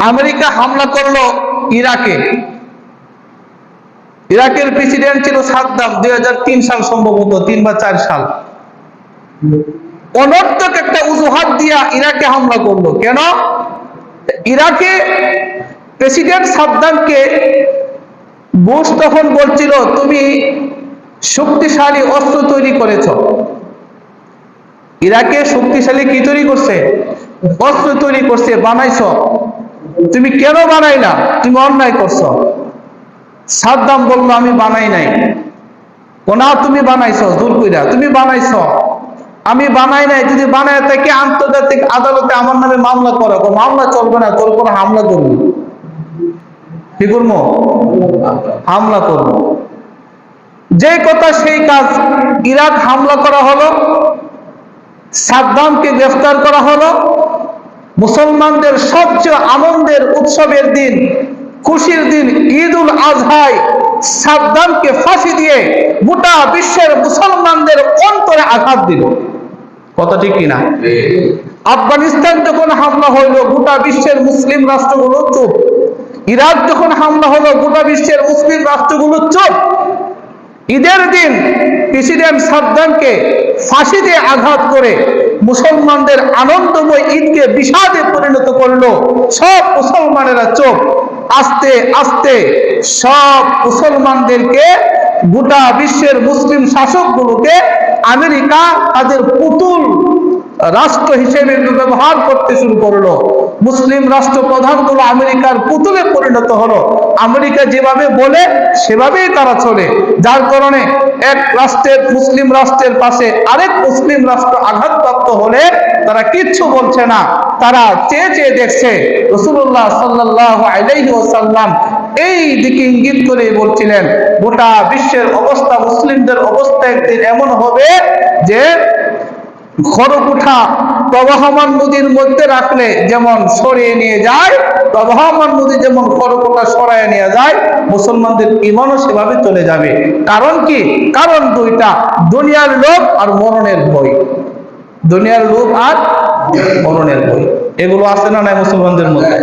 America হামলা করলো ইরাকে। ইরাকের প্রেসিডেন্ট ছিল সাদ্দাম, 2003 সাল সম্ভবত, 3 বা 4 সাল। অনর্থক একটা অজুহাত দিয়া ইরাকে হামলা করলো। কেন? ইরাকে প্রেসিডেন্ট সাদ্দামকে বুশ তখন বলছিল, তুমি শক্তিশালী অস্ত্র তৈরি করেছ। ইরাকে শক্তিশালী কি তৈরি করছে? অস্ত্র তৈরি করছে, বানাইছ। তুমি কেন বানাইলা? তুমি অন্যায় করছো। সাদ্দাম বলল, আমি বানাই নাই। না, তুমি বানাইছো, জোর কইরা তুমি বানাইছো। আমি বানাই নাই। যদি বানায় থাকে আন্তর্জাতিক আদালতে আমার নামে মামলা করো। মামলা চলবে না, তোর উপর হামলা করবো। কি করবো? হামলা করবো। যে কথা সেই কাজ। ইরাক হামলা করা হলো, সাদ্দামকে গ্রেফতার করা হলো। মুসলমানদের সবচেয়ে আনন্দের উৎসবের দিন, খুশির দিন ঈদ উল আজহায় সাদ্দামকে ফাঁসি দিয়ে গোটা বিশ্বের মুসলমানদের অন্তরে আঘাত দিল। কথা ঠিক কিনা? আফগানিস্তান যখন হামলা হইল, গোটা বিশ্বের মুসলিম রাষ্ট্রগুলো চুপ। ইরাক যখন হামলা হলো, গোটা বিশ্বের মুসলিম রাষ্ট্রগুলো চুপ। ঈদের দিন প্রেসিডেন্ট সাদ্দামকে ফাঁসি দিয়ে আঘাত করে মুসলমানদের আনন্দময় ঈদকে বিষাদে পরিণত করলো। সব মুসলমানেরা চুপ। আস্তে আস্তে সব মুসলমানদেরকে, গোটা বিশ্বের মুসলিম শাসকগুলোকে আমেরিকা তাদের পুতুল রাষ্ট্র হিসেবে ব্যবহার করতে শুরু করলো। মুসলিম রাষ্ট্র প্রধানগুলো আমেরিকার পুতুলে পরিণত হলো। আমেরিকা যেভাবে বলে সেভাবেই তারা চলে। যার কারণে এক রাষ্ট্রের, মুসলিম রাষ্ট্রের পাশে আরেক মুসলিম রাষ্ট্র আঘাতপ্রাপ্ত হলে তারা কিচ্ছু বলছে না। তারা চেয়ে চেয়ে দেখছে। রাসূলুল্লাহ সাল্লাল্লাহু আলাইহি ওয়াসাল্লাম এই দিকে ইঙ্গিত করে বলছিলেন, গোটা বিশ্বের অবস্থা, মুসলিমদের অবস্থা একদিন এমন হবে যে খড়কুটা প্রবাহমান নদীর মধ্যে রাখলে যেমন সরিয়ে নিয়ে যায়, প্রবাহমান নদী যেমন খড়কুটা সরাইয়ে নিয়ে যায়, মুসলমানদের ঈমানও সেভাবে চলে যাবে। কারণ কি? কারণ দুইটা, দুনিয়ার লোভ আর মরণের ভয়। দুনিয়ার লোভ আর মরণের ভয়, এগুলো আছে না নাই মুসলমানদের মধ্যে?